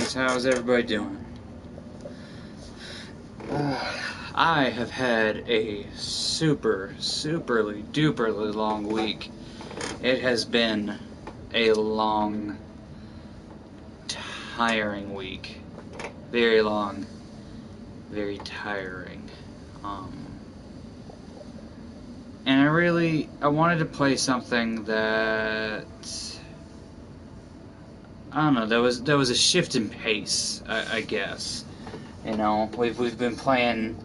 guys, how's everybody doing? I have had a duperly long week. It has been a long, tiring week. Very long, very tiring. And I wanted to play something that, I don't know, there was a shift in pace, I guess. You know, we've been playing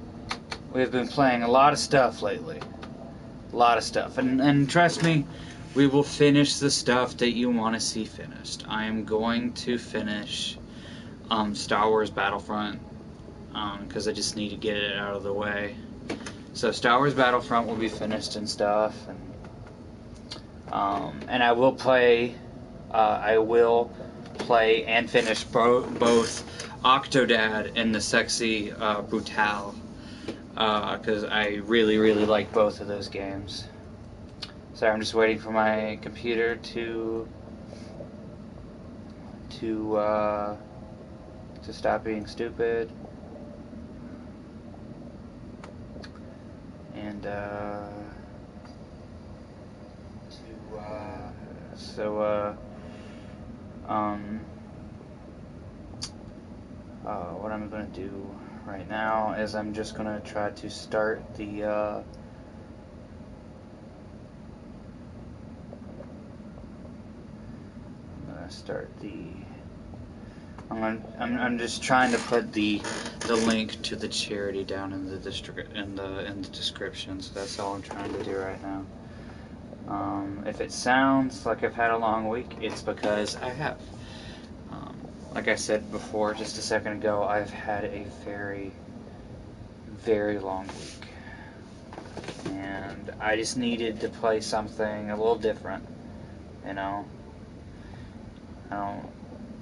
a lot of stuff lately. A lot of stuff. And trust me, we will finish the stuff that you want to see finished. I am going to finish Star Wars Battlefront, because I just need to get it out of the way. So Star Wars Battlefront will be finished and stuff, and I will play and finish both Octodad and the Sexy Brutale, because I really like both of those games. So I'm just waiting for my computer to stop being stupid. And what I'm gonna do right now is I'm just gonna try to start the I'm just trying to put the link to the charity down in the description. So that's all I'm trying to do right now. If it sounds like I've had a long week, it's because I have. Like I said before, just a second ago, I've had a very long week, and I just needed to play something a little different. You know,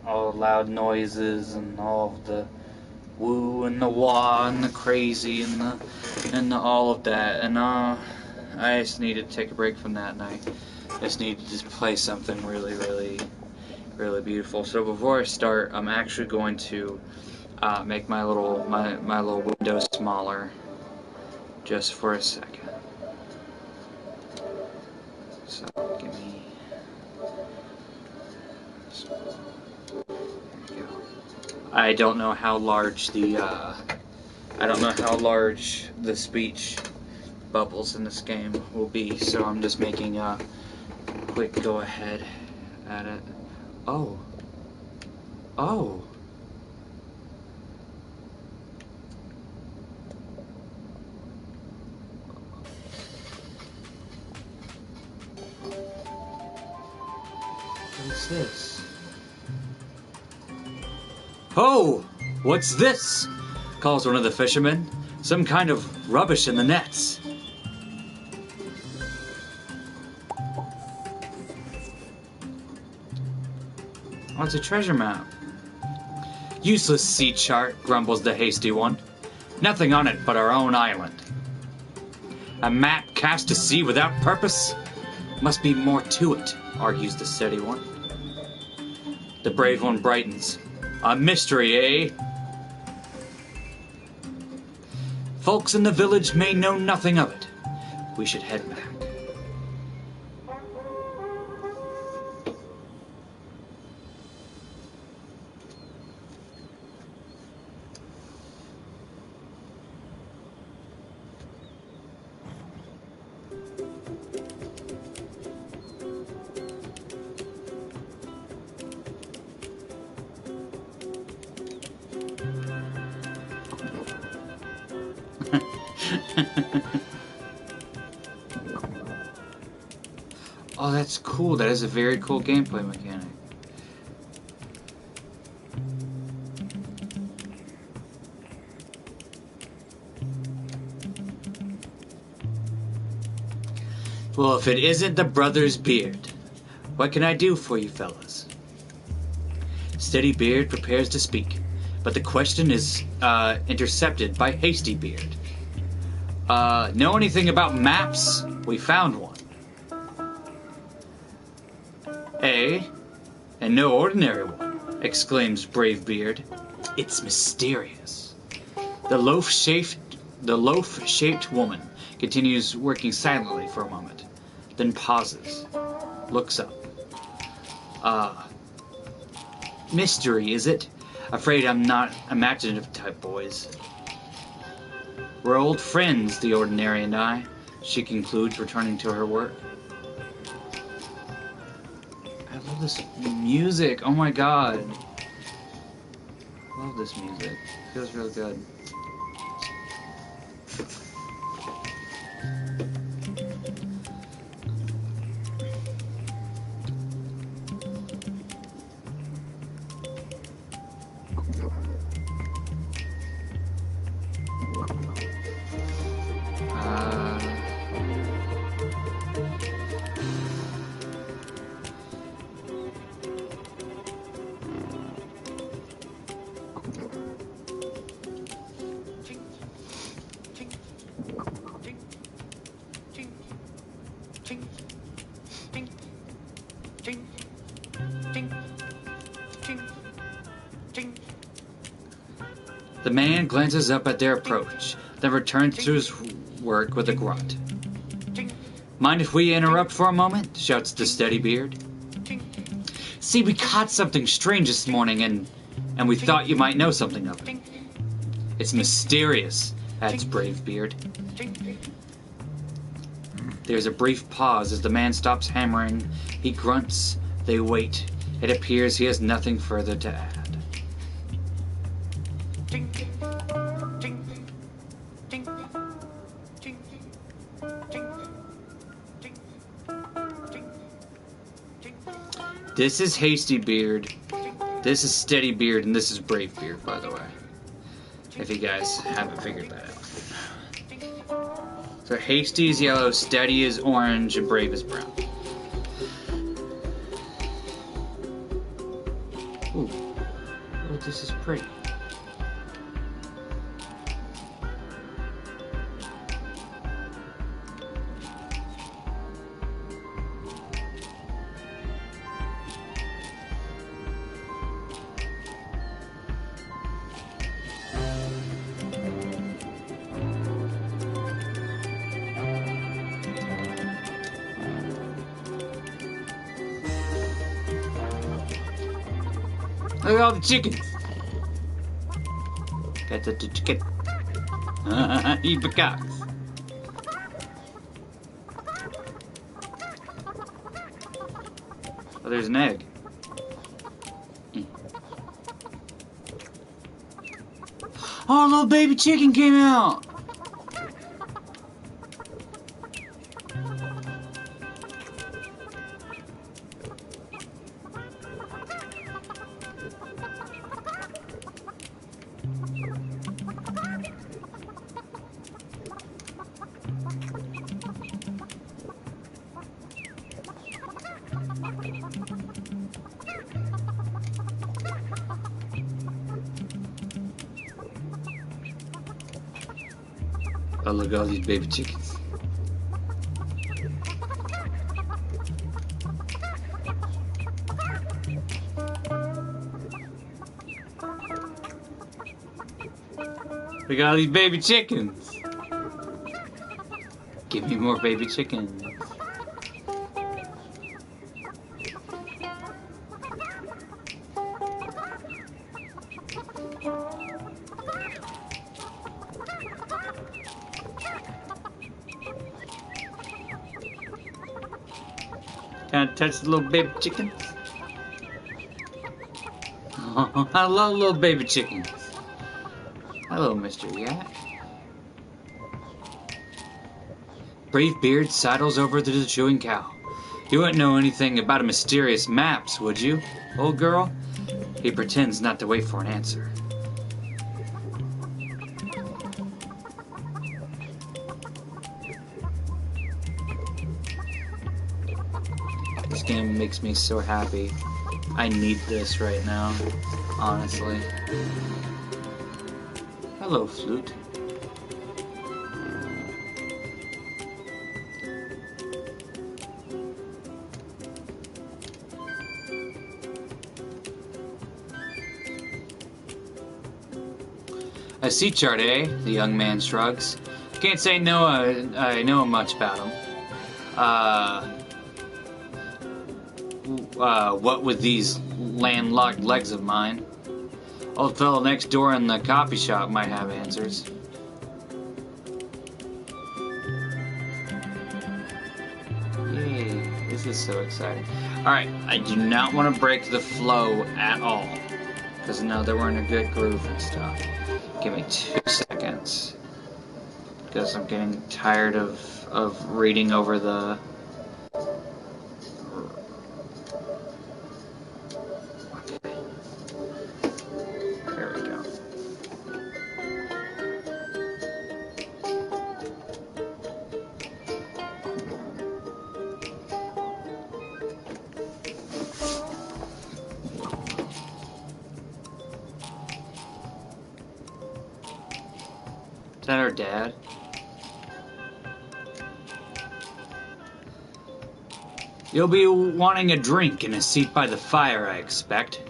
all the loud noises and all of the woo and the wah and the crazy and the all of that, and I just needed to take a break from that, and I just needed to play something really beautiful. So before I start, I'm actually going to make my little window smaller just for a second. So give me. I don't know how large the speech bubbles in this game will be, so I'm just making a quick go ahead at it. Oh. What's this? "Ho! What's this?" calls one of the fishermen. "Some kind of rubbish in the nets." "Oh, it's a treasure map." "Useless sea chart," grumbles the hasty one. "Nothing on it but our own island." "A map cast to sea without purpose? Must be more to it," argues the steady one. The brave one brightens. "A mystery, eh?" "Folks in the village may know nothing of it. We should head back." Oh, that's cool. That is a very cool gameplay mechanic. "Well, if it isn't the Brothers Beard. What can I do for you fellas?" Steady Beard prepares to speak, but the question is intercepted by Hasty Beard. Know anything about maps? We found one." "Eh? And no ordinary one. exclaims Bravebeard. It's mysterious. The loaf-shaped woman continues working silently for a moment, then pauses, looks up. Mystery, is it? Afraid I'm not imaginative type, boys. We're old friends, the Ordinary and I, she concludes, returning to her work. I love this music. Oh my god. I love this music. It feels real good. The man glances up at their approach, then returns to his work with a grunt. Mind if we interrupt for a moment? Shouts the steady beard. See, we caught something strange this morning and we thought you might know something of it. It's mysterious, adds Bravebeard. There's a brief pause as the man stops hammering. He grunts. They wait. It appears he has nothing further to add. This is Hasty Beard, this is Steady Beard, and this is Brave Beard, by the way. If you guys haven't figured that out. So Hasty is yellow, Steady is orange, and Brave is brown. Ooh. Oh, this is pretty. Look at all the chickens. Got the chicken. Eat the cocks. Oh, there's an egg. Oh, a little baby chicken came out. Oh, look at all these baby chickens. Look at all these baby chickens. Give me more baby chickens. Can I touch the little baby chickens? Oh, I love little baby chickens. Hello, Mr. Yak. Brave Beard sidles over to the chewing cow. You wouldn't know anything about a mysterious maps, would you, old girl? He pretends not to wait for an answer. This game makes me so happy. I need this right now, honestly. Hello, flute. A sea chart, eh? The young man shrugs. Can't say no, I know much about him. What with these landlocked legs of mine? Old fellow next door in the coffee shop might have answers. Yay, this is so exciting. Alright, I do not want to break the flow at all. Because now that we're in a good groove and stuff. Give me 2 seconds. Because I'm getting tired of reading over the... Okay. There we go. Is that our dad? You'll be wanting a drink and a seat by the fire, I expect.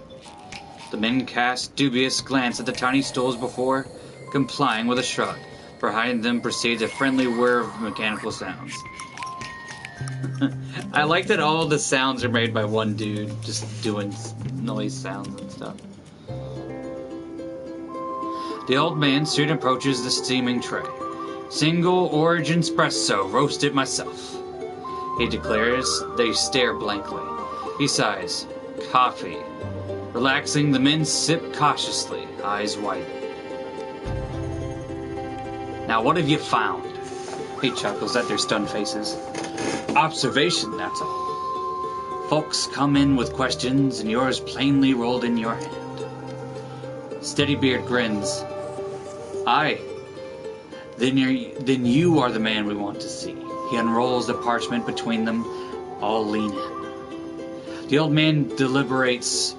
The men cast dubious glance at the tiny stools before complying with a shrug. Behind them proceeds a friendly whir of mechanical sounds. I like that all the sounds are made by one dude, just doing noise sounds and stuff. The old man soon approaches the steaming tray. Single origin espresso, roasted myself, he declares. They stare blankly. He sighs. Coffee. Relaxing, the men sip cautiously, eyes wide. Now what have you found? He chuckles at their stunned faces. Observation, that's all. Folks come in with questions, and yours plainly rolled in your hand. Steadybeard grins. Aye. Then you are the man we want to see. He unrolls the parchment between them. All lean in. The old man deliberates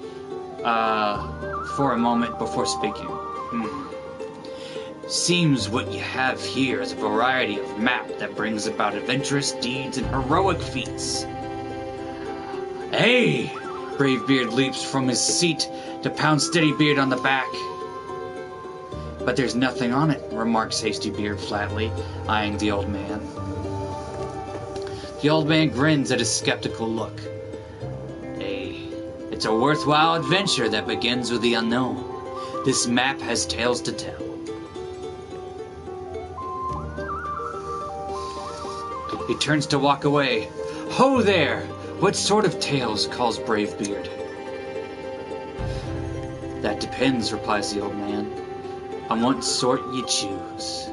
for a moment before speaking. Seems what you have here is a variety of map that brings about adventurous deeds and heroic feats. Hey! Bravebeard leaps from his seat to pound Steadybeard on the back. But there's nothing on it, remarks Hastybeard flatly, eyeing the old man. The old man grins at his skeptical look. It's a worthwhile adventure that begins with the unknown. This map has tales to tell. He turns to walk away. Ho there! What sort of tales? Calls Bravebeard. That depends, replies the old man. On what sort you choose.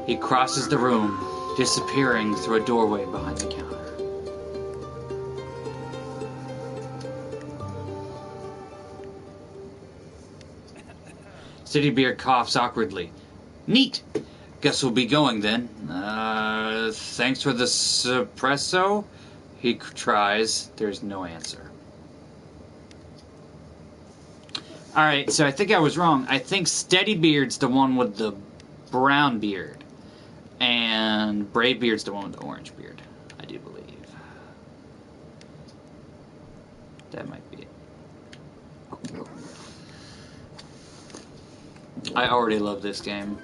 He crosses the room, disappearing through a doorway behind the counter. Steadybeard coughs awkwardly. Neat! Guess we'll be going then. Thanks for the espresso? He tries. There's no answer. Alright, so I think I was wrong. I think Steadybeard's the one with the brown beard. And Bravebeard's the one with the orange beard. I do believe. That might be it. I already love this game.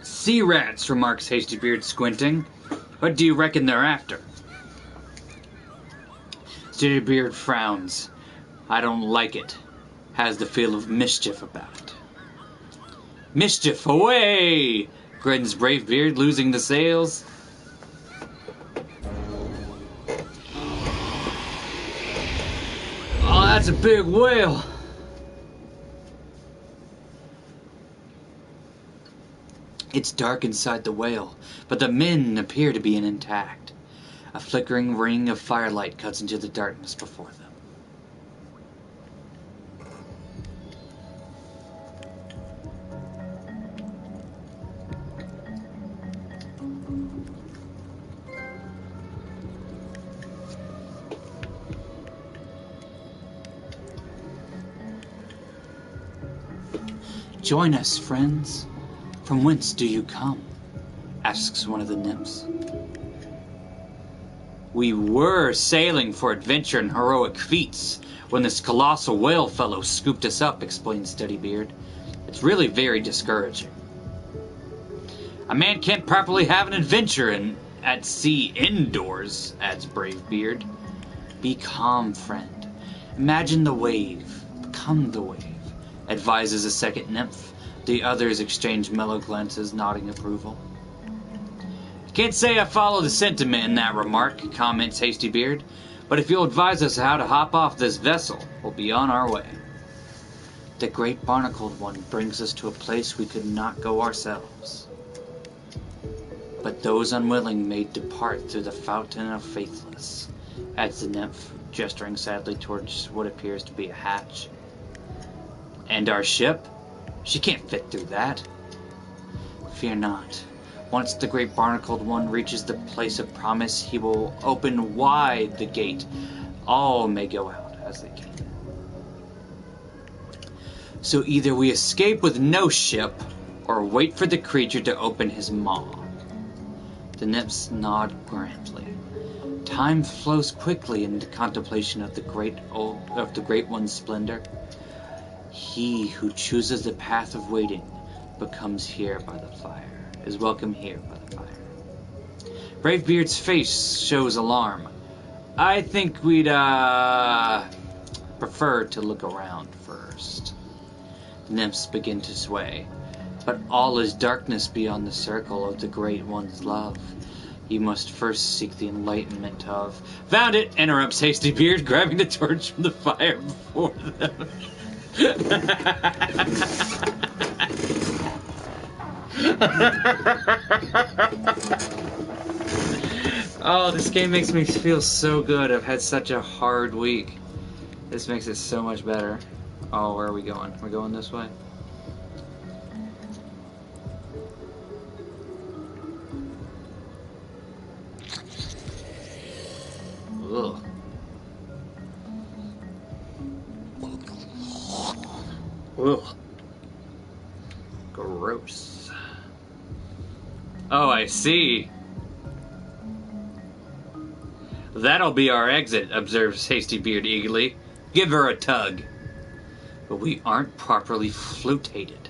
Sea rats, remarks Hastybeard, squinting. What do you reckon they're after? Steadybeard frowns. I don't like it. Has the feel of mischief about it. Mischief away! Grins Bravebeard, losing the sails. Oh, that's a big whale. It's dark inside the whale, but the men appear to be intact. A flickering ring of firelight cuts into the darkness before them. "Join us, friends. From whence do you come?" asks one of the nymphs. "We were sailing for adventure and heroic feats when this colossal whale fellow scooped us up," explains Steadybeard. "It's really very discouraging." "A man can't properly have an adventure at sea indoors," adds Bravebeard. "Be calm, friend. Imagine the wave. Become the wave," advises a second nymph. The others exchange mellow glances, nodding approval. "Can't say I follow the sentiment in that remark," comments Hastybeard, "but if you'll advise us how to hop off this vessel, we'll be on our way." "The great barnacled one brings us to a place we could not go ourselves. But those unwilling may depart through the fountain of faithless," adds the nymph, gesturing sadly towards what appears to be a hatch. "And our ship? She can't fit through that." "Fear not. Once the great barnacled one reaches the place of promise, he will open wide the gate. All may go out as they came. So either we escape with no ship, or wait for the creature to open his maw." The nymphs nod grandly. Time flows quickly in the contemplation of the great one's splendor. He who chooses the path of waiting becomes here by the fire. Is welcome here by the fire. Bravebeard's face shows alarm. "I think we'd, prefer to look around first." The nymphs begin to sway. "But all is darkness beyond the circle of the Great One's love. You must first seek the enlightenment of..." "Found it!" interrupts Hastybeard, grabbing the torch from the fire before them. Oh, this game makes me feel so good. I've had such a hard week. This makes it so much better. Oh, where are we going? We're going this way? Ugh. Ugh. Gross. Oh, I see. "That'll be our exit," observes Hastybeard eagerly. "Give her a tug." "But we aren't properly flutated,"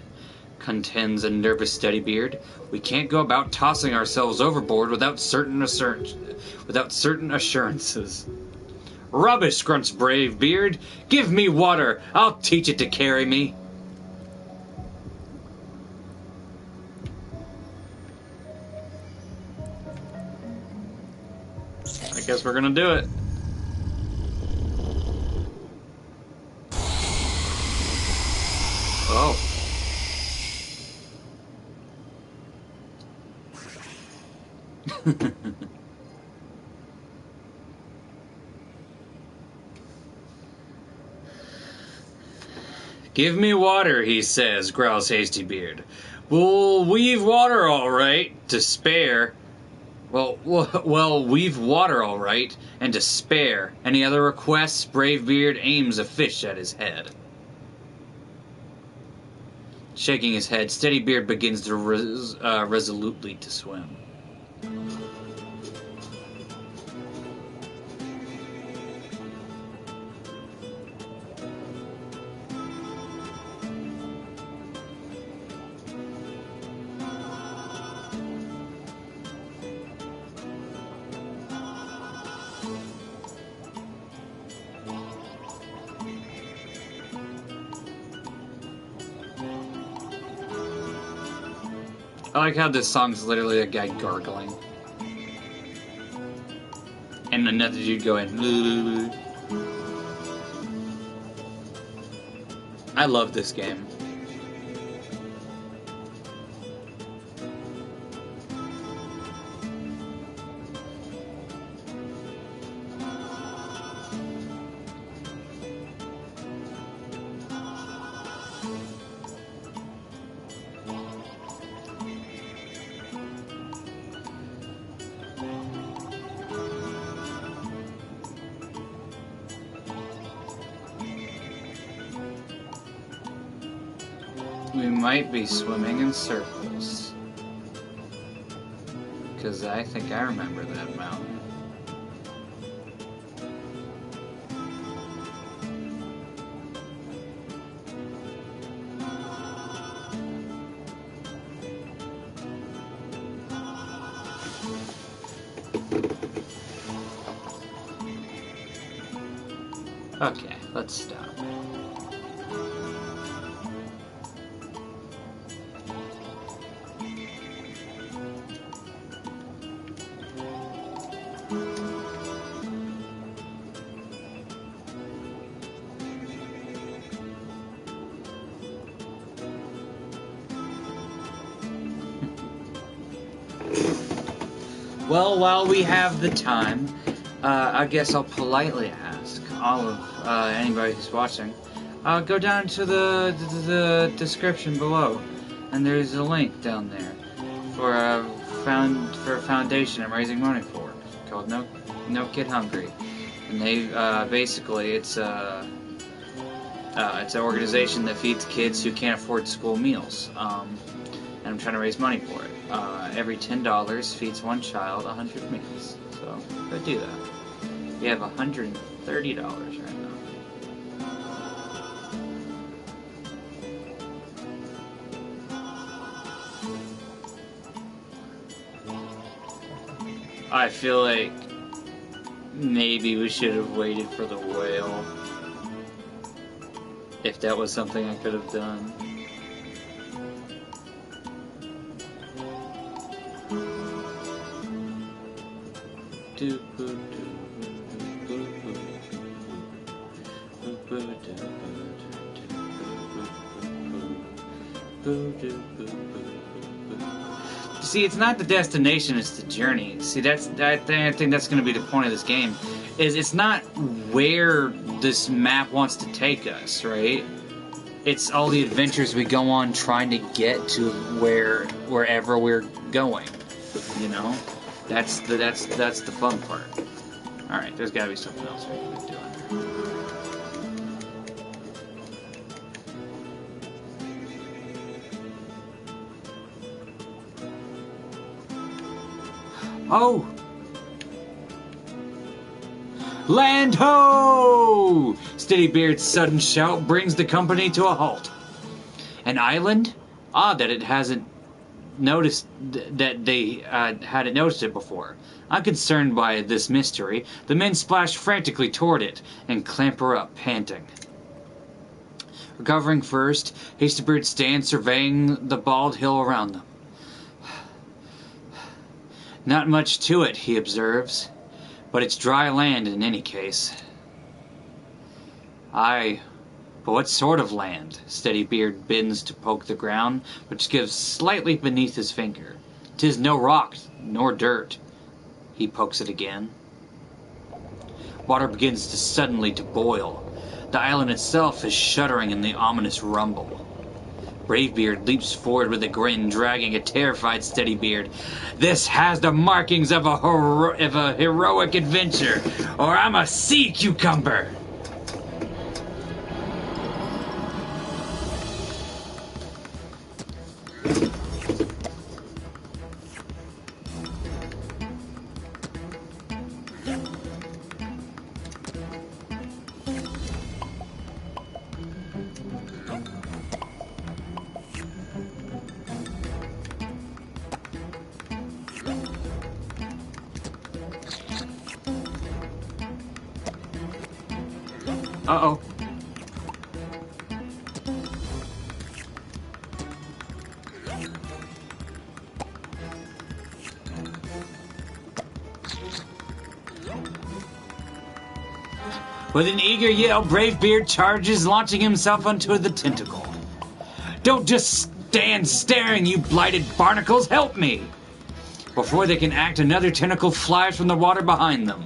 contends a nervous Steadybeard. "We can't go about tossing ourselves overboard without certain assurances." "Rubbish," grunts Bravebeard. "Give me water. I'll teach it to carry me." I guess we're gonna do it. Oh. "Give me water," he says, growls Hastybeard. "We'll weave water all right, to spare." Well, we've water all right, and to spare. Any other requests?" Bravebeard aims a fish at his head. Shaking his head, Steadybeard begins to resolutely to swim. I like how this song's literally a guy gargling. And another dude going... I love this game. We might be swimming in circles. Because I think I remember that mountain. Okay, let's stop. Well, while we have the time, I guess I'll politely ask all of anybody who's watching, go down to the description below, and there's a link down there for a foundation I'm raising money for called No Kid Hungry, and they basically it's an organization that feeds kids who can't afford school meals, and I'm trying to raise money for it. Every $10 feeds one child 100 meals, so go do that. We have $130 right now. I feel like maybe we should have waited for the whale. If that was something I could have done. See, it's not the destination, it's the journey. See, I think that's going to be the point of this game. It's not where this map wants to take us, right? It's all the adventures we go on trying to get to wherever we're going. You know, that's the fun part. All right, there's got to be something else we can be doing. Oh! Land ho! Steadybeard's sudden shout brings the company to a halt. An island? Odd that it hasn't noticed that they hadn't noticed it before. Unconcerned by this mystery, the men splash frantically toward it and clamber up, panting. Recovering first, Hastybeard stands surveying the bald hill around them. Not much to it, he observes, but it's dry land in any case. Aye, but what sort of land? Steadybeard bends to poke the ground, which gives slightly beneath his finger. 'Tis no rock, nor dirt. He pokes it again. Water begins to suddenly to boil. The island itself is shuddering in the ominous rumble. Bravebeard leaps forward with a grin, dragging a terrified Steadybeard. This has the markings of a heroic adventure, or I'm a sea cucumber! Uh-oh. With an eager yell, Bravebeard charges, launching himself onto the tentacle. Don't just stand staring, you blighted barnacles! Help me! Before they can act, another tentacle flies from the water behind them.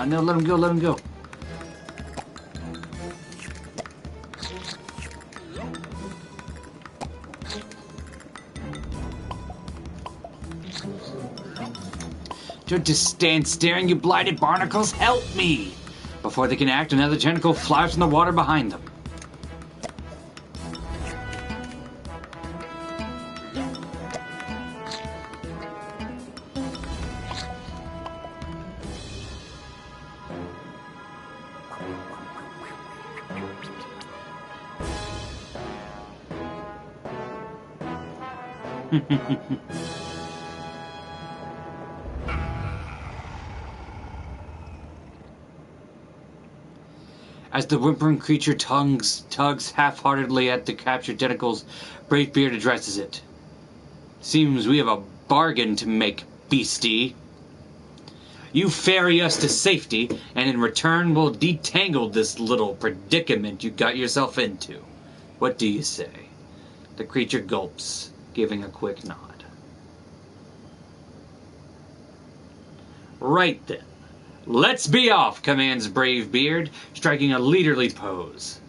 No, let him go, let him go. Don't just stand staring, you blinded barnacles. Help me! Before they can act, another tentacle flies from the water behind them. As the whimpering creature tugs half-heartedly at the captured tentacles, Bravebeard addresses it. Seems we have a bargain to make, beastie. You ferry us to safety, and in return we'll detangle this little predicament you got yourself into. What do you say? The creature gulps, giving a quick nod. Right then. Let's be off, commands Bravebeard, striking a leaderly pose.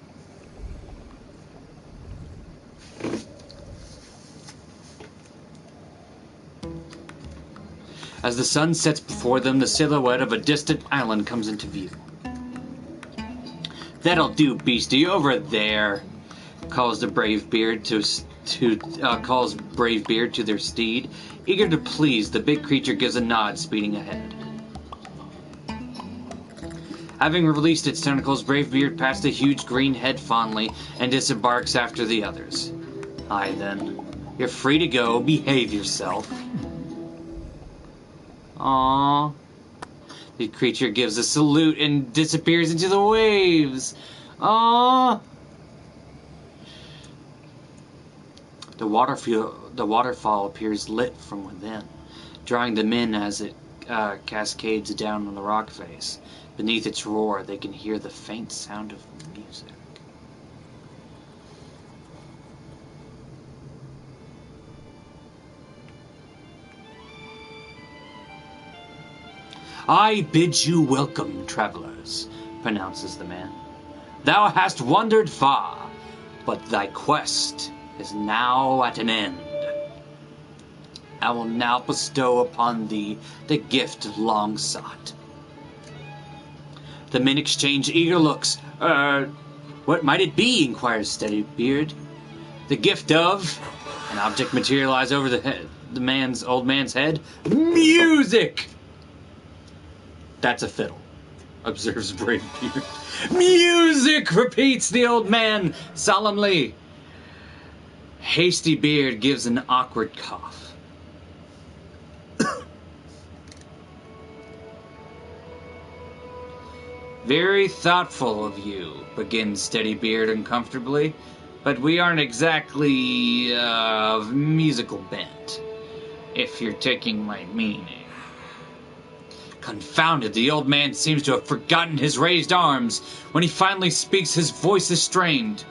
As the sun sets before them, the silhouette of a distant island comes into view. That'll do, beastie, over there, calls Bravebeard to their steed. Eager to please, the big creature gives a nod, speeding ahead. Having released its tentacles, Bravebeard pats the huge green head fondly and disembarks after the others. Aye then, you're free to go. Behave yourself. Aww. The creature gives a salute and disappears into the waves. Aww. The waterfall appears lit from within, drawing them in as it cascades down on the rock face. Beneath its roar, they can hear the faint sound of music. I bid you welcome, travelers, pronounces the man. Thou hast wandered far, but thy quest is now at an end. I will now bestow upon thee the gift long sought. The men exchange eager looks. What might it be? Inquires Steadybeard. The gift of... An object materializes over the old man's head. Music! That's a fiddle, observes Bravebeard. Music! Repeats the old man solemnly. Hastybeard gives an awkward cough. Very thoughtful of you, begins Steadybeard uncomfortably, but we aren't exactly of musical bent, if you're taking my meaning. Confounded, the old man seems to have forgotten his raised arms. When he finally speaks, his voice is strained.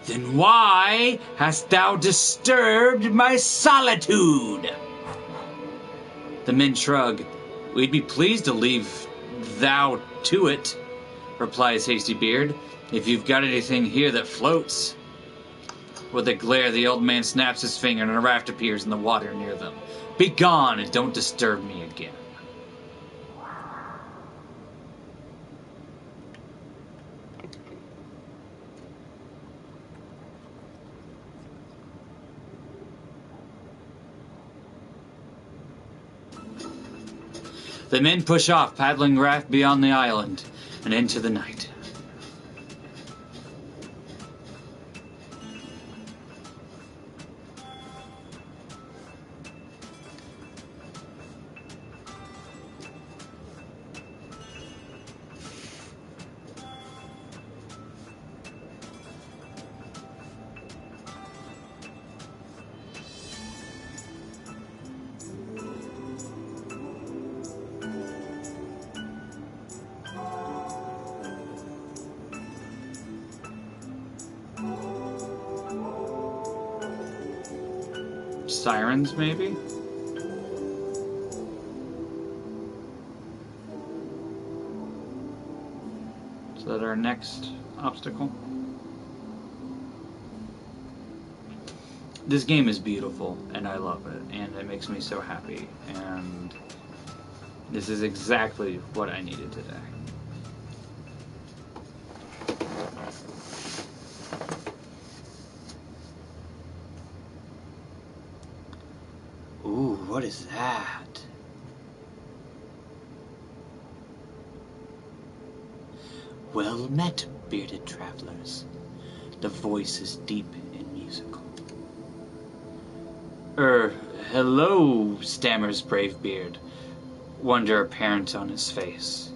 Then why hast thou disturbed my solitude? The men shrug. We'd be pleased to leave thou to it, replies Hastybeard, if you've got anything here that floats. With a glare, the old man snaps his finger and a raft appears in the water near them. Be gone and don't disturb me again. The men push off, paddling raft beyond the island and into the night. Sirens, maybe? that our next obstacle? This game is beautiful, and I love it, and it makes me so happy, and this is exactly what I needed today. Ooh, what is that? Well met, bearded travelers. The voice is deep and musical. Hello, stammers Brave Beard, wonder apparent on his face.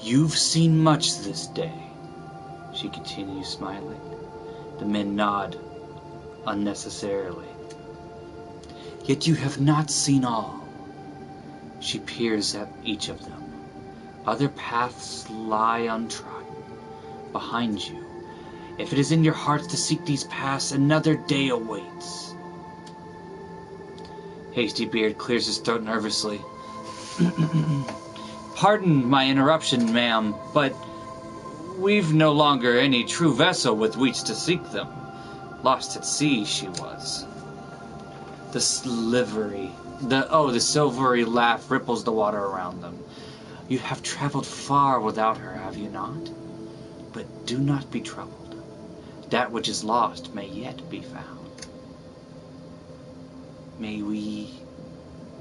You've seen much this day, she continues smiling. The men nod unnecessarily. Yet you have not seen all. She peers at each of them. Other paths lie untrodden behind you. If it is in your hearts to seek these paths, another day awaits. Hasty Beard clears his throat nervously. Pardon my interruption, ma'am, but we've no longer any true vessel with which to seek them. Lost at sea she was. The silvery laugh ripples the water around them. You have traveled far without her, have you not? But do not be troubled. That which is lost may yet be found. May we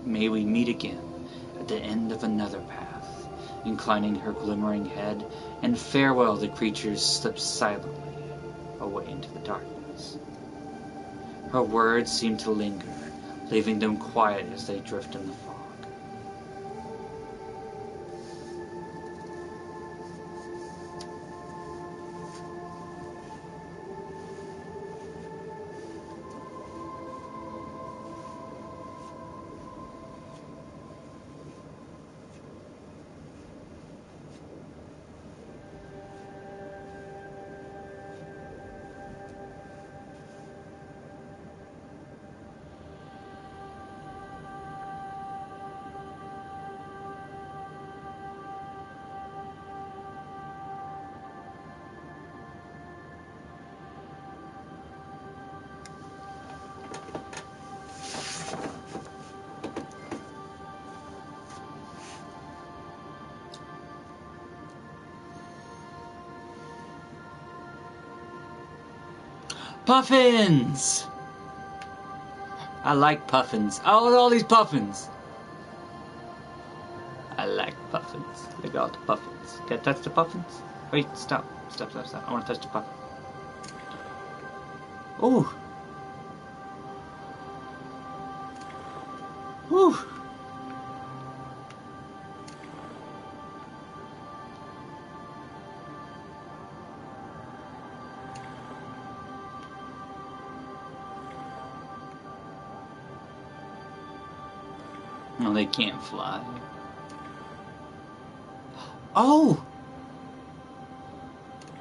meet again at the end of another path. Inclining her glimmering head, and farewell the creatures slip silently away into the darkness. Her words seem to linger, leaving them quiet as they drift in the fog. Puffins! I like puffins. Oh, look at all these puffins. I like puffins. Look at all the puffins. Can I touch the puffins? Wait, stop. Stop. I want to touch the puffin. Ooh. Whew. No, they can't fly. Oh!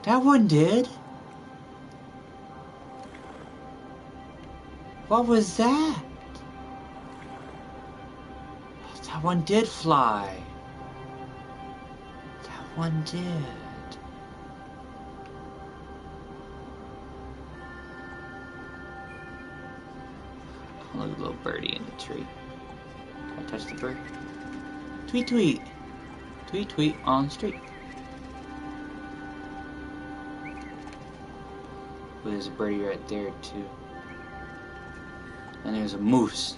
That one did. What was that? That one did fly. That one did. Oh, look at a little birdie in the tree. Can I touch the bird? Tweet tweet. Tweet tweet on the street. Well, there's a birdie right there too. And there's a moose.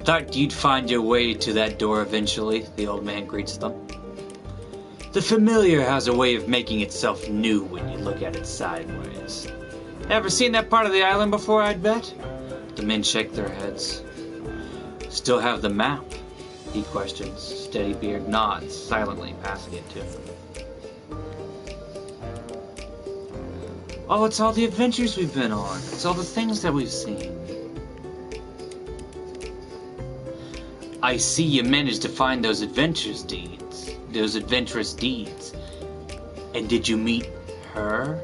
Thought you'd find your way to that door eventually, the old man greets them. The familiar has a way of making itself new when you look at it sideways. Ever seen that part of the island before, I'd bet? The men shake their heads. Still have the map. he questions. Steadybeard nods, silently passing it to him. Oh, it's all the adventures we've been on. It's all the things that we've seen. I see you managed to find those adventurous deeds. And did you meet her?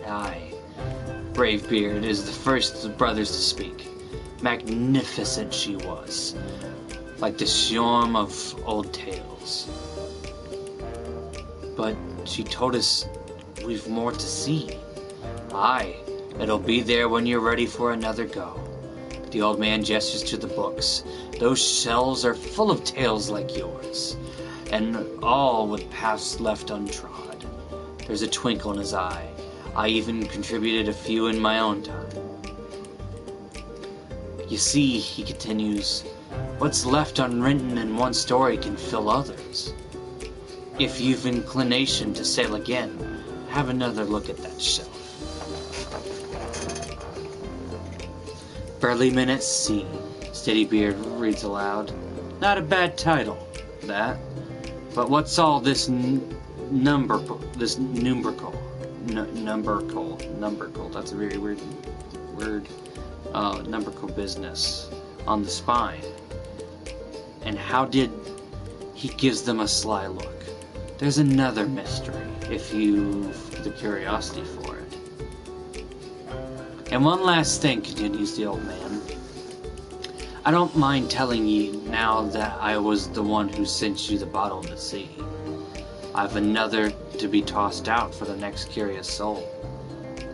Aye. Bravebeard is the first of the brothers to speak. Magnificent she was, like the charm of old tales. But she told us we've more to see. Aye, it'll be there when you're ready for another go. The old man gestures to the books. Those shelves are full of tales like yours, and all with paths left untrod. There's a twinkle in his eye. I even contributed a few in my own time. You see, he continues, what's left unwritten in one story can fill others. If you've inclination to sail again, have another look at that shelf. Burly Men at Sea, Steadybeard reads aloud. Not a bad title, that. But what's all this numbercal? Numbercal. That's a very weird word. Numbercal business on the spine. And how did he gives them a sly look? There's another mystery, if you've the curiosity for it. And one last thing, continues the old man. I don't mind telling you now that I was the one who sent you the bottle in the sea. I've another to be tossed out for the next curious soul.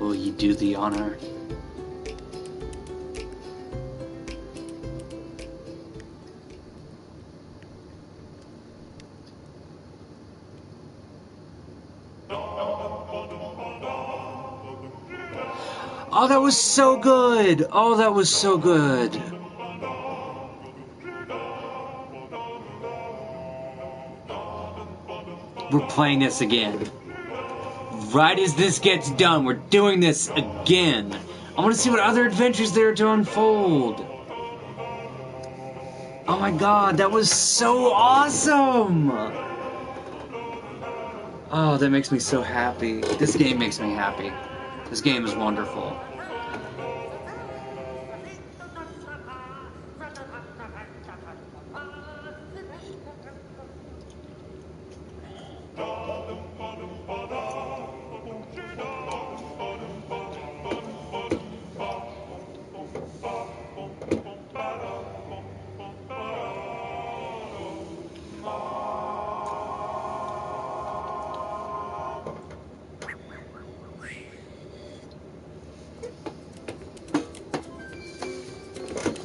Will you do the honor? Oh, that was so good! Oh, that was so good! We're playing this again. Right as this gets done, we're doing this again. I want to see what other adventures there are to unfold. Oh my god, that was so awesome! Oh, that makes me so happy. This game makes me happy. This game is wonderful.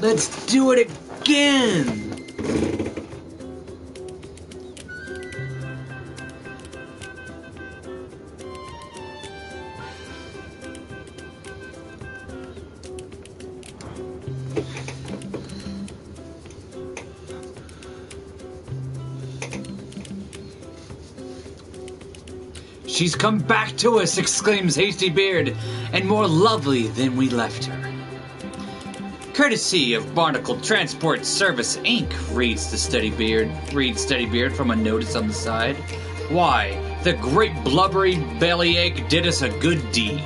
Let's do it again! She's come back to us, exclaims Hasty Beard, and more lovely than we left her. Courtesy of Barnacle Transport Service, Inc., reads Steadybeard from a notice on the side. Why, the great blubbery bellyache did us a good deed.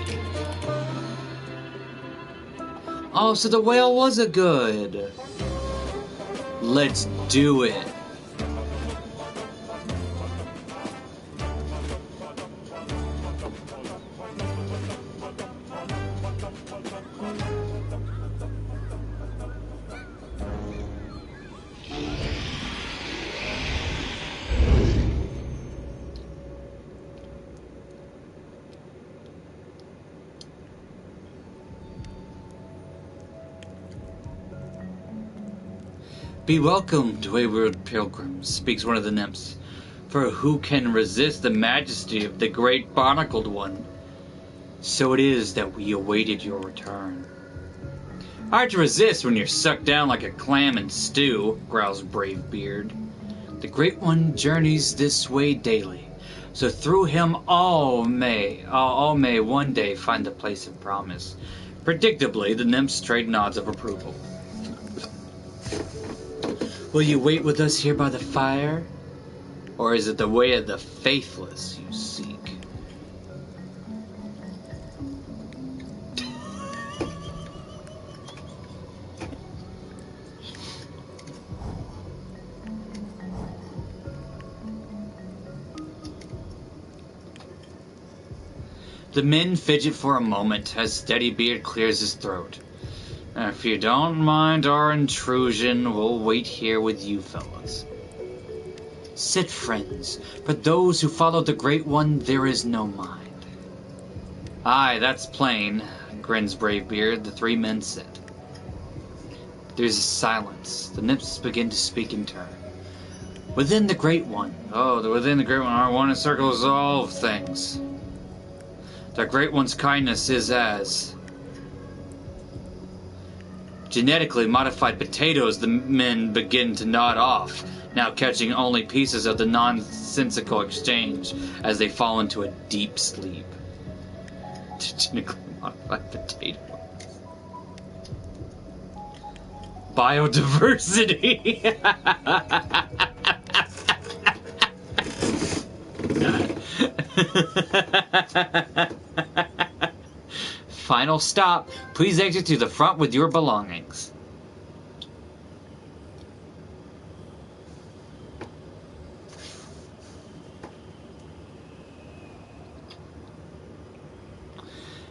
Oh, so the whale was a good. Let's do it. Be welcomed, wayward pilgrims, speaks one of the nymphs, for who can resist the majesty of the great barnacled one? So it is that we awaited your return. Hard to resist when you're sucked down like a clam in stew, growls Bravebeard. The great one journeys this way daily, so through him all may one day find the place of promise. Predictably, the nymphs trade nods of approval. Will you wait with us here by the fire? Or is it the way of the faithless you seek? The men fidget for a moment as Steadybeard clears his throat. If you don't mind our intrusion, we'll wait here with you fellas. Sit, friends. For those who follow the Great One, there is no mind. Aye, that's plain, grins Bravebeard. The three men sit. There's a silence. The nymphs begin to speak in turn. Within the Great One. Within the Great One, our one encircles all things. The Great One's kindness is as genetically modified potatoes. The men begin to nod off, now catching only pieces of the nonsensical exchange as they fall into a deep sleep. Genetically modified potato. Biodiversity. Final stop. Please exit to the front with your belongings.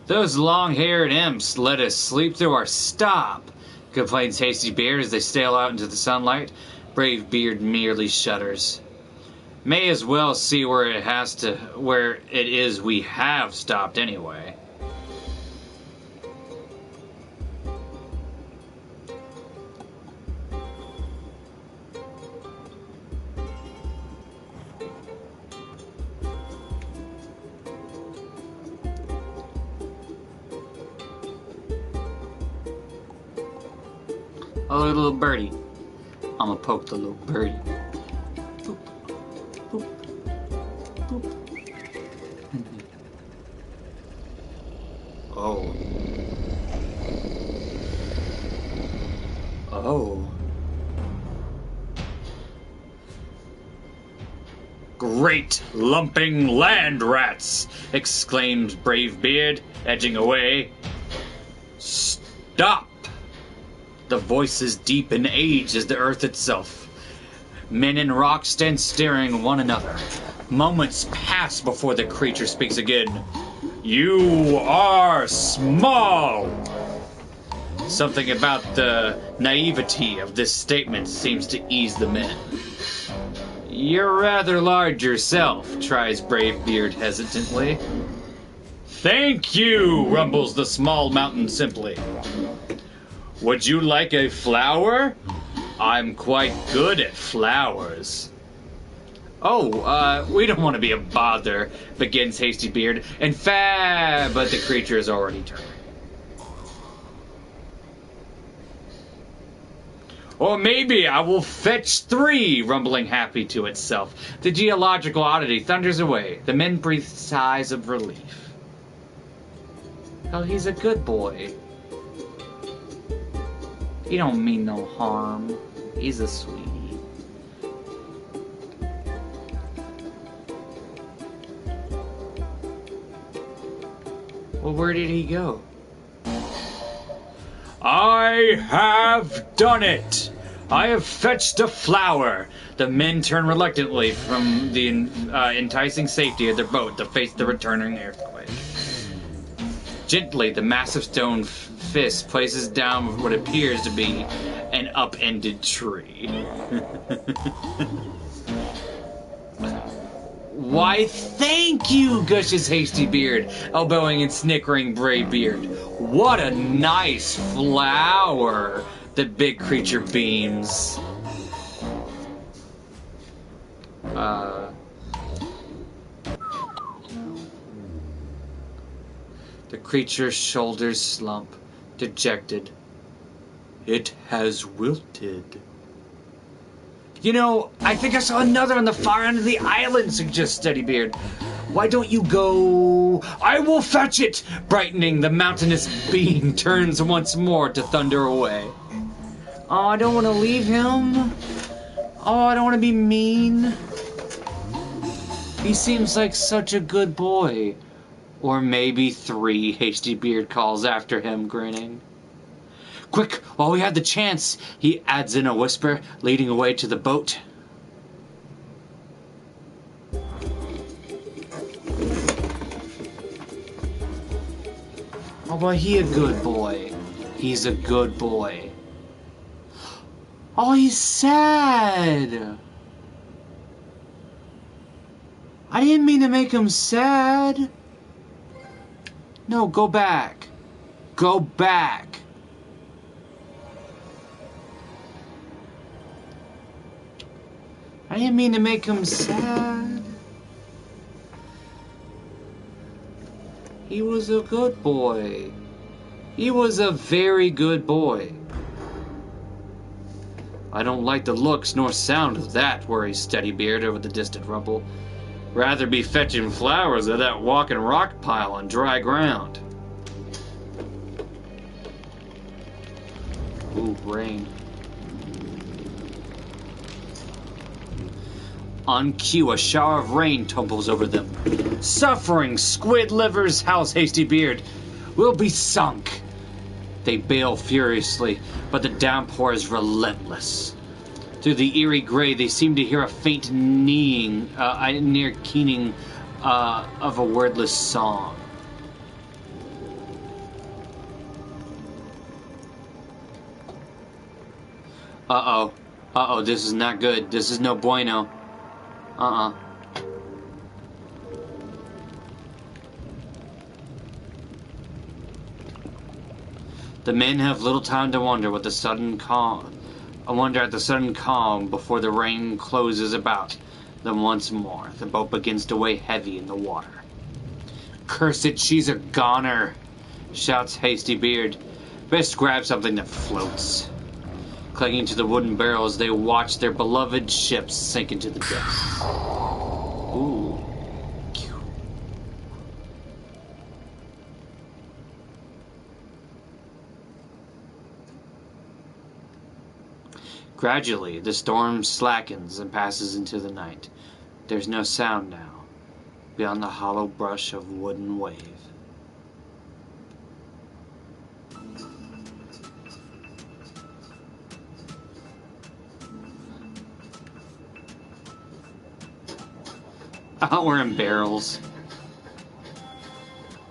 Those long-haired imps let us sleep through our stop, complains Hasty Beard as they sail out into the sunlight. Brave Beard merely shudders. May as well see where it is we have stopped anyway. Oh, little birdie. I'ma poke the little birdie. Boop, boop, boop. Oh. Oh. Great lumping land rats! Exclaims Bravebeard, edging away. Stop! The voice is deep in age as the earth itself. Men and rocks stand staring one another. Moments pass before the creature speaks again. You are small! Something about the naivety of this statement seems to ease the men. You're rather large yourself, tries Bravebeard hesitantly. Thank you, rumbles the small mountain simply. Would you like a flower? I'm quite good at flowers. Oh, we don't want to be a bother, begins Hasty Beard. In fact, but the creature has already turned. Or maybe I will fetch 3, rumbling happy to itself. The geological oddity thunders away. The men breathe sighs of relief. Oh, he's a good boy. He don't mean no harm. He's a sweetie. Well, where did he go? I have done it! I have fetched a flower! The men turn reluctantly from the enticing safety of their boat to face the returning earthquake. Gently, the massive stone fist places down what appears to be an upended tree. Why, thank you, gushes Hasty Beard, elbowing and snickering Bravebeard. What a nice flower! The big creature beams. The creature's shoulders slump, dejected. It has wilted. You know, I think I saw another on the far end of the island, suggests Steadybeard. Why don't you go? I will fetch it! Brightening, the mountainous being turns once more to thunder away. Oh, I don't want to leave him. Oh, I don't want to be mean. He seems like such a good boy. Or maybe 3, Hasty Beard calls after him, grinning. Quick, while we have the chance, he adds in a whisper, leading away to the boat. Oh, but he a good boy. He's a good boy. Oh, he's sad. I didn't mean to make him sad. No, go back. Go back. I didn't mean to make him sad. He was a good boy. He was a very good boy. I don't like the looks nor sound of that, worries Steadybeard over the distant rumble. Rather be fetching flowers at that walking rock pile on dry ground. Ooh, rain. On cue, a shower of rain tumbles over them. Suffering squid livers, howls Hasty Beard. We'll be sunk. They bail furiously, but the downpour is relentless. Through the eerie gray, they seem to hear a faint near keening of a wordless song. Uh-oh. Uh-oh, this is not good. This is no bueno. The men have little time to wonder at the sudden calm before the rain closes about them once more. The boat begins to weigh heavy in the water. Curse it, she's a goner, shouts Hasty Beard. Best grab something that floats. Clinging to the wooden barrels, they watch their beloved ships sink into the depths. Ooh. Gradually, the storm slackens and passes into the night. There's no sound now, beyond the hollow brush of wooden wave. Oh, we're in barrels.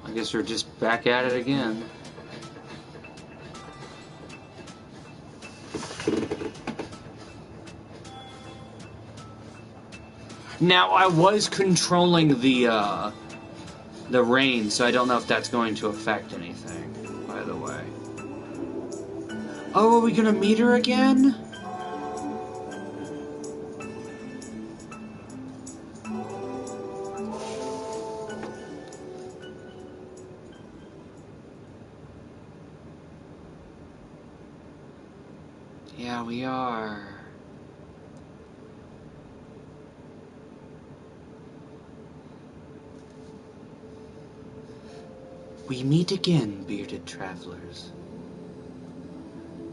I guess we're just back at it again. Now, I was controlling the rain, so I don't know if that's going to affect anything, by the way. Oh, are we gonna meet her again? Yeah, we are. We meet again, bearded travelers.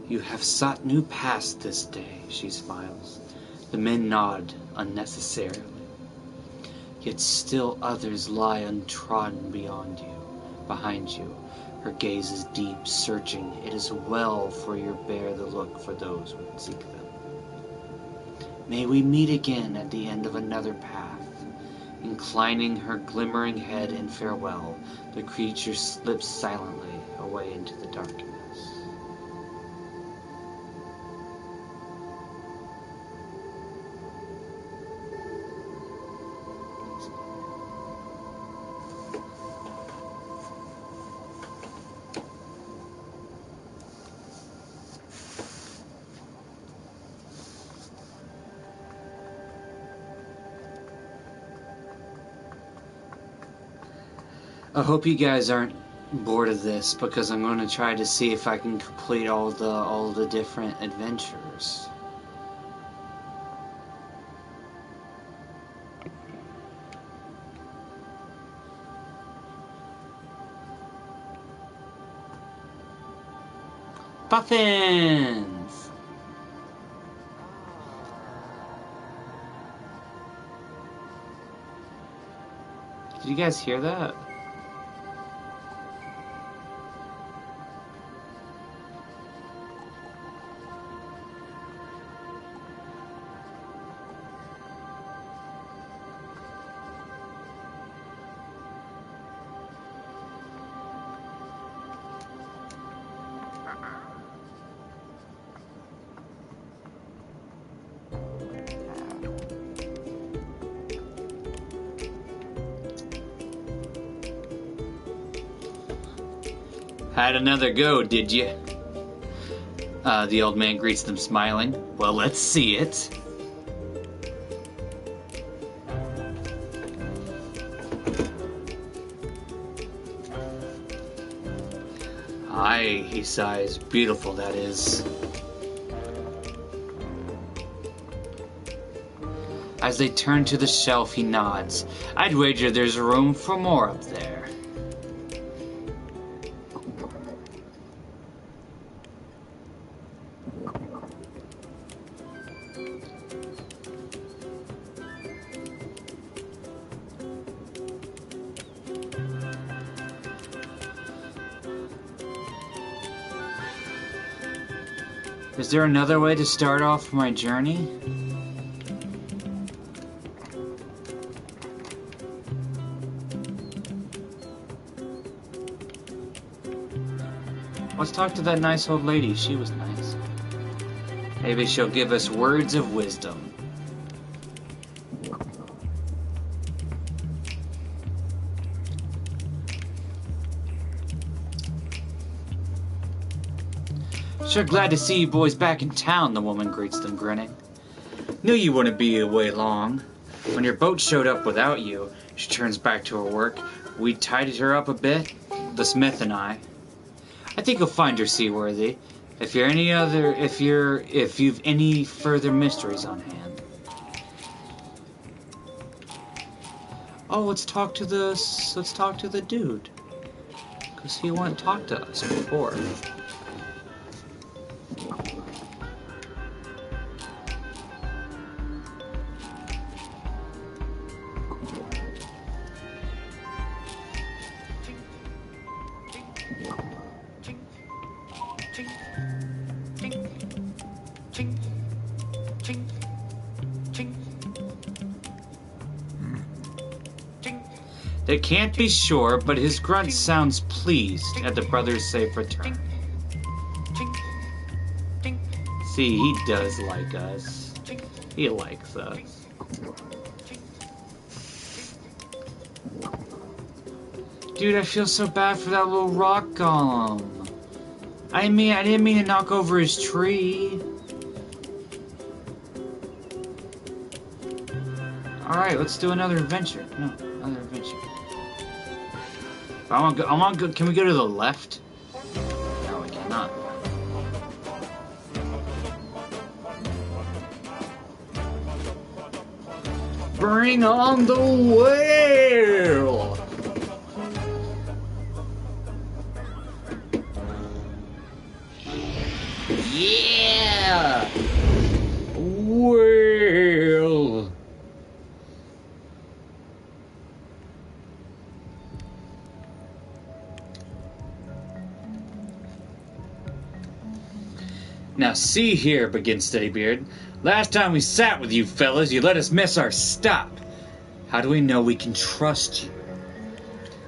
You have sought new paths this day, she smiles. The men nod unnecessarily. Yet still others lie untrodden behind you. Her gaze is deep, searching. It is well for you bear the look for those who seek them. May we meet again at the end of another path. Inclining her glimmering head in farewell, the creature slips silently away into the darkness. I hope you guys aren't bored of this, because I'm going to try to see if I can complete all the different adventures. Puffins! Did you guys hear that? Had another go, did you? The old man greets them smiling. Well, let's see it. Aye, he sighs. Beautiful, that is. As they turn to the shelf, he nods. I'd wager there's room for more up there. Is there another way to start off my journey? Let's talk to that nice old lady. She was nice. Maybe she'll give us words of wisdom. Sure glad to see you boys back in town, the woman greets them, grinning. Knew you wouldn't be away long. When your boat showed up without you, she turns back to her work. We tidied her up a bit, the smith and I. I think you'll find her seaworthy. If you've any further mysteries on hand. Oh, let's talk to the dude. 'Cause he wouldn't talk to us before. They can't be sure, but his grunt sounds pleased at the brothers' safe return. See, he does like us. He likes us. Dude, I feel so bad for that little rock golem. I didn't mean to knock over his tree. Alright, let's do another adventure. No, another adventure. I want to go. Can we go to the left? No, we cannot. Bring on the whale! Yeah! Whale! Now see here, begins Steadybeard. Last time we sat with you fellas, you let us miss our stop. How do we know we can trust you?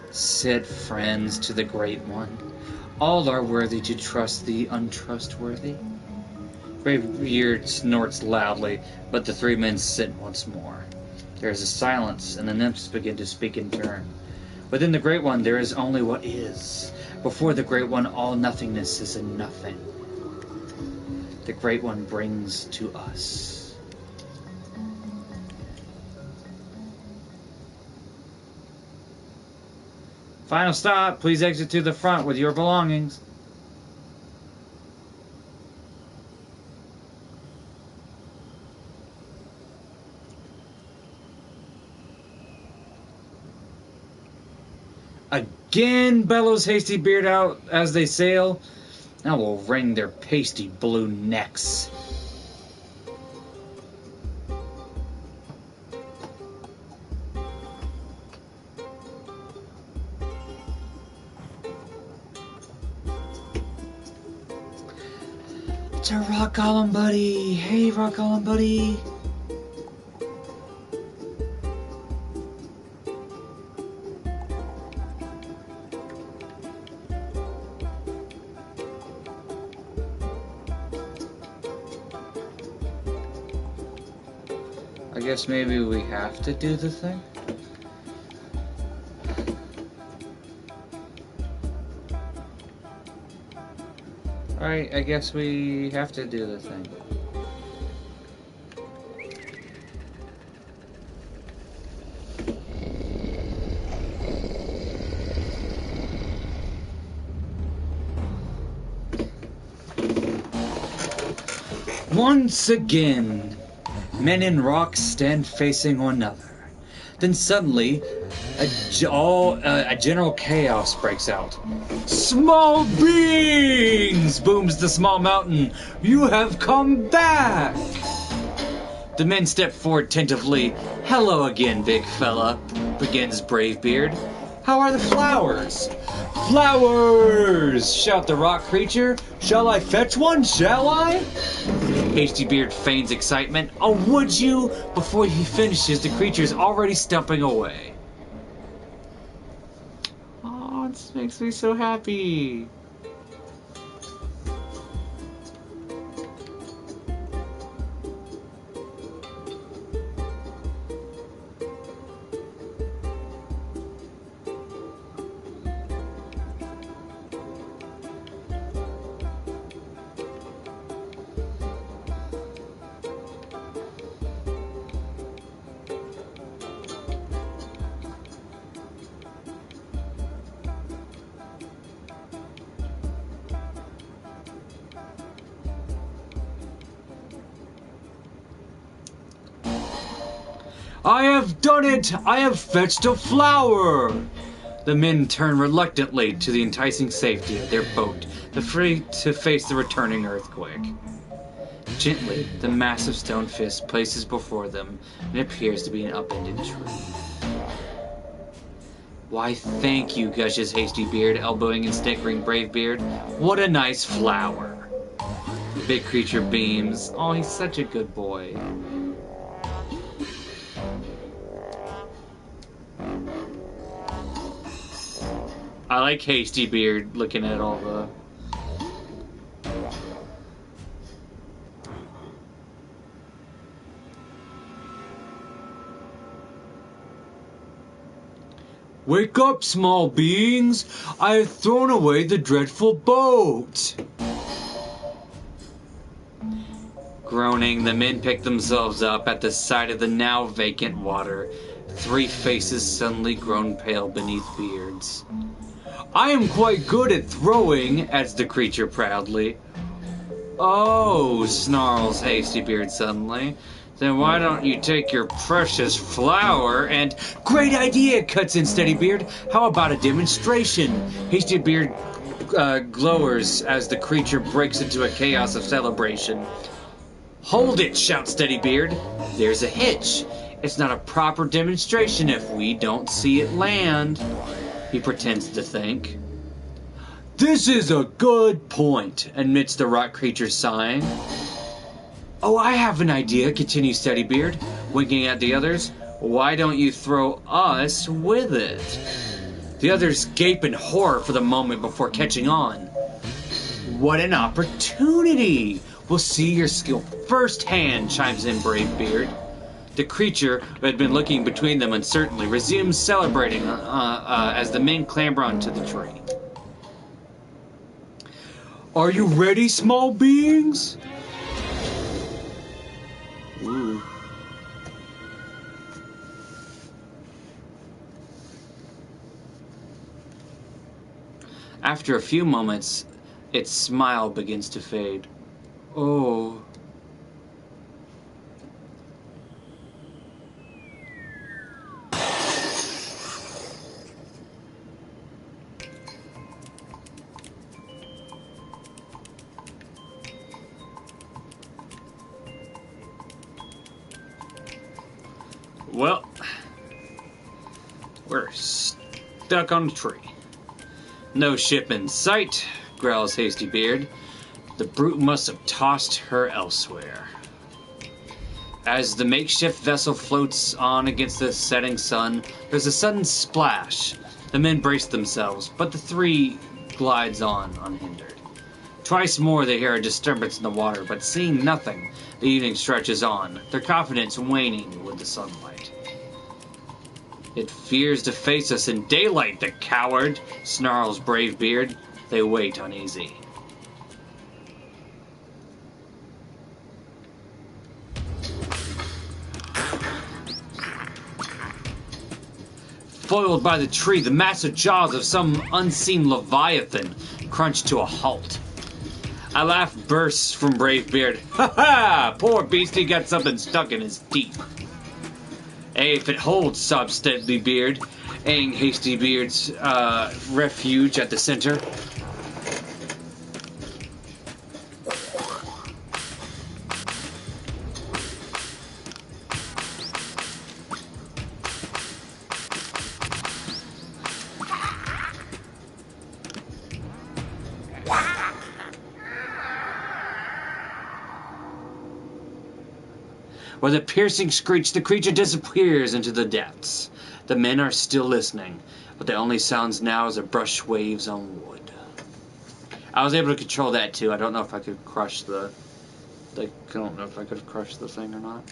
Said friends to the Great One. All are worthy to trust the untrustworthy. Greybeard snorts loudly, but the three men sit once more. There is a silence, and the nymphs begin to speak in turn. Within the Great One, there is only what is. Before the Great One, all nothingness is a nothing. The Great One brings to us. Final stop. Please exit to the front with your belongings. Again bellows Hasty Beard out as they sail. I will wring their pasty blue necks. It's a rock golem buddy. Hey, rock golem buddy. I guess maybe we have to do the thing. Alright, I guess we have to do the thing. Once again, men and rocks stand facing one another. Then suddenly, a general chaos breaks out. Small beings! Booms the small mountain. You have come back! The men step forward tentatively. Hello again, big fella, begins Bravebeard. How are the flowers? Flowers! Shout the rock creature. Shall I fetch one, shall I? Hastybeard feigns excitement. Oh, would you? Before he finishes, the creature's already stumping away. Oh, this makes me so happy. I have done it! I have fetched a flower! The men turn reluctantly to the enticing safety of their boat, free to face the returning earthquake. Gently, the massive stone fist places before them and appears to be an upended tree. Why, thank you, gushes Hastybeard, elbowing and snickering Bravebeard. What a nice flower! The big creature beams. Oh, he's such a good boy. I like Hastybeard looking at all the... Wake up, small beings! I have thrown away the dreadful boat! Groaning, the men pick themselves up at the sight of the now vacant water. Three faces suddenly grown pale beneath beards. I am quite good at throwing, adds the creature proudly. Oh, snarls Hastybeard suddenly. Then why don't you take your precious flower and... Great idea, cuts in Steadybeard. How about a demonstration? Hastybeard glowers as the creature breaks into a chaos of celebration. Hold it, shouts Steadybeard. There's a hitch. It's not a proper demonstration if we don't see it land. He pretends to think. This is a good point, admits the rock creature, sighing. Oh, I have an idea, continues Steadybeard, winking at the others. Why don't you throw us with it? The others gape in horror for the moment before catching on. What an opportunity! We'll see your skill firsthand, chimes in Bravebeard. The creature, who had been looking between them uncertainly, resumes celebrating as the men clamber onto the tree. Are you ready, small beings? Ooh. After a few moments, its smile begins to fade. Oh. Well, we're stuck on a tree. No ship in sight, growls Hasty Beard. The brute must have tossed her elsewhere. As the makeshift vessel floats on against the setting sun, there's a sudden splash. The men brace themselves, but the three glides on unhindered. Twice more they hear a disturbance in the water, but seeing nothing, the evening stretches on, their confidence waning with the sunlight. It fears to face us in daylight, the coward, snarls Brave Beard. They wait uneasy. Foiled by the tree, the massive jaws of some unseen leviathan crunch to a halt. A laugh bursts from Brave Beard. Ha ha! Poor beastie got something stuck in his teeth. Hey, if it holds, sobs Steadily Beard, eyeing Hasty Beard's refuge at the center. With a piercing screech, the creature disappears into the depths. The men are still listening, but the only sounds now is a brush waves on wood. I was able to control that too. I don't know if I could crush the... I don't know if I could have crushed the thing or not.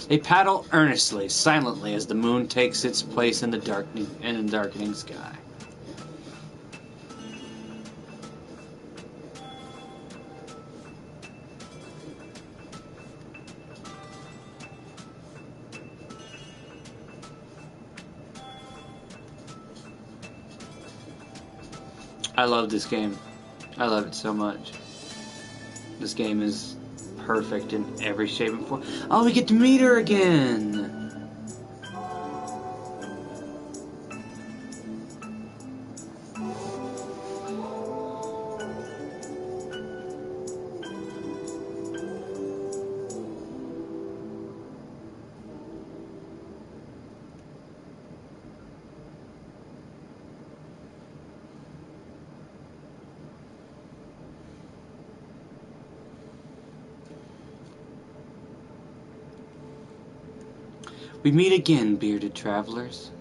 They paddle earnestly, silently, as the moon takes its place in the darkening sky. I love this game. I love it so much. This game is perfect in every shape and form. Oh, we get to meet her again! We meet again, bearded travelers.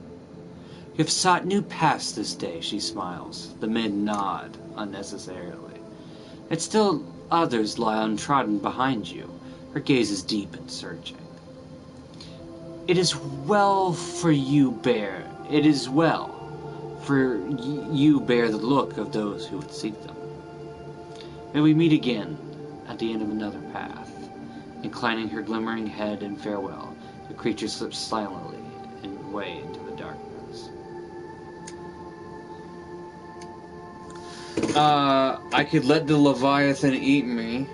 You have sought new paths this day, she smiles. The men nod unnecessarily. Yet still others lie untrodden behind you. Her gaze is deep and searching. It is well for you bear. It is well for you bear the look of those who would seek them. May we meet again at the end of another path. Inclining her glimmering head in farewell, the creature slips silently away into the darkness. I could let the Leviathan eat me.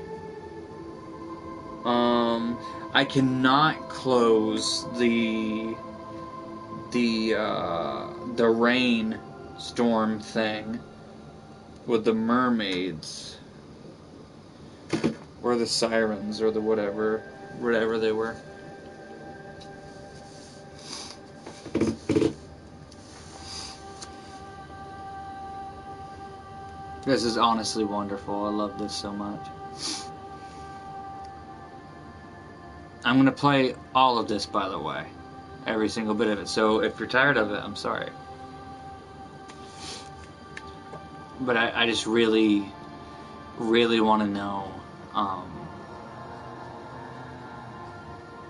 I cannot close the rain storm thing with the mermaids. Or the sirens, or the whatever they were. This is honestly wonderful. I love this so much. I'm going to play all of this, by the way. Every single bit of it. So if you're tired of it, I'm sorry. But I just really, really want to know. I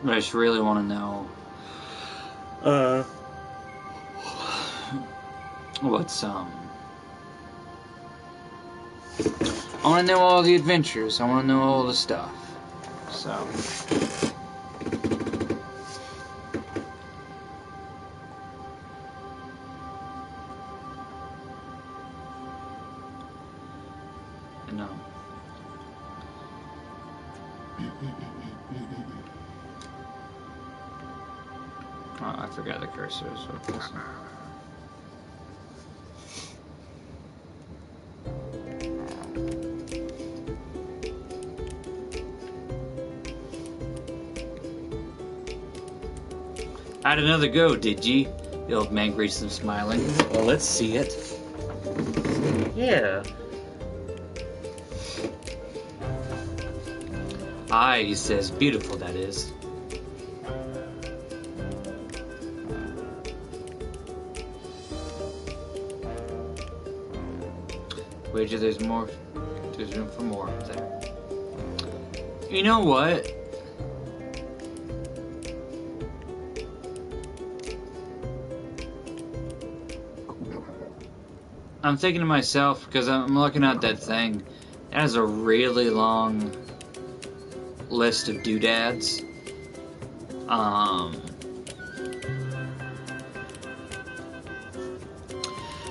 just really want to know. What's I want to know all the adventures. I want to know all the stuff. So. No. Oh, I forgot the cursor. So Had another go, did ye? The old man greets them smiling. Well, let's see it. Yeah. Aye, he says, beautiful that is. Wager there's more. There's room for more up there. You know what? I'm thinking to myself, because I'm looking at that thing. It has a really long list of doodads.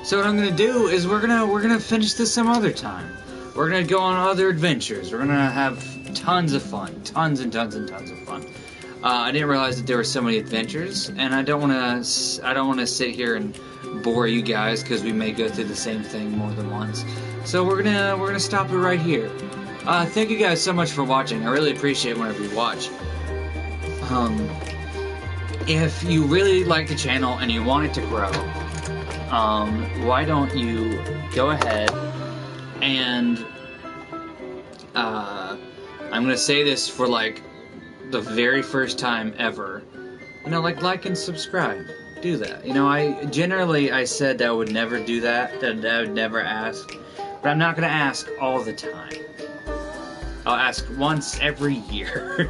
So what I'm gonna do is we're gonna finish this some other time. We're gonna go on other adventures. We're gonna have tons of fun, tons and tons and tons of fun. I didn't realize that there were so many adventures, and I don't wanna sit here and bore you guys because we may go through the same thing more than once. So we're gonna stop it right here. Thank you guys so much for watching. I really appreciate whenever you watch. If you really like the channel and you want it to grow, why don't you go ahead and I'm gonna say this for like the very first time ever. You know, like and subscribe. Do that. You know, I said that I would never do that, that I would never ask, but I'm not gonna ask all the time. I'll ask once every year.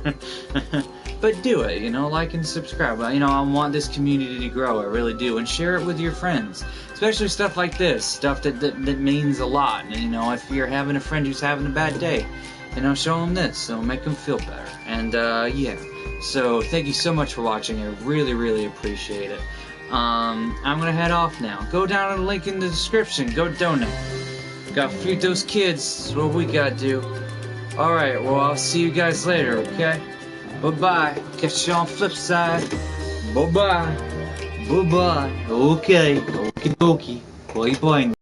But do it, you know, like and subscribe. You know, I want this community to grow, I really do, and share it with your friends. Especially stuff like this, stuff that means a lot. And, you know, if you're having a friend who's having a bad day, you know, show them this, it'll make them feel better. And, yeah. So, thank you so much for watching, I really, really appreciate it. I'm gonna head off now. Go down to the link in the description, go donate. Gotta feed those kids, that's what we gotta do. Alright, well, I'll see you guys later, okay? Bye-bye. Catch you on the flip side. Bye-bye. Bye-bye. Okay. Okie dokie. Bye-bye.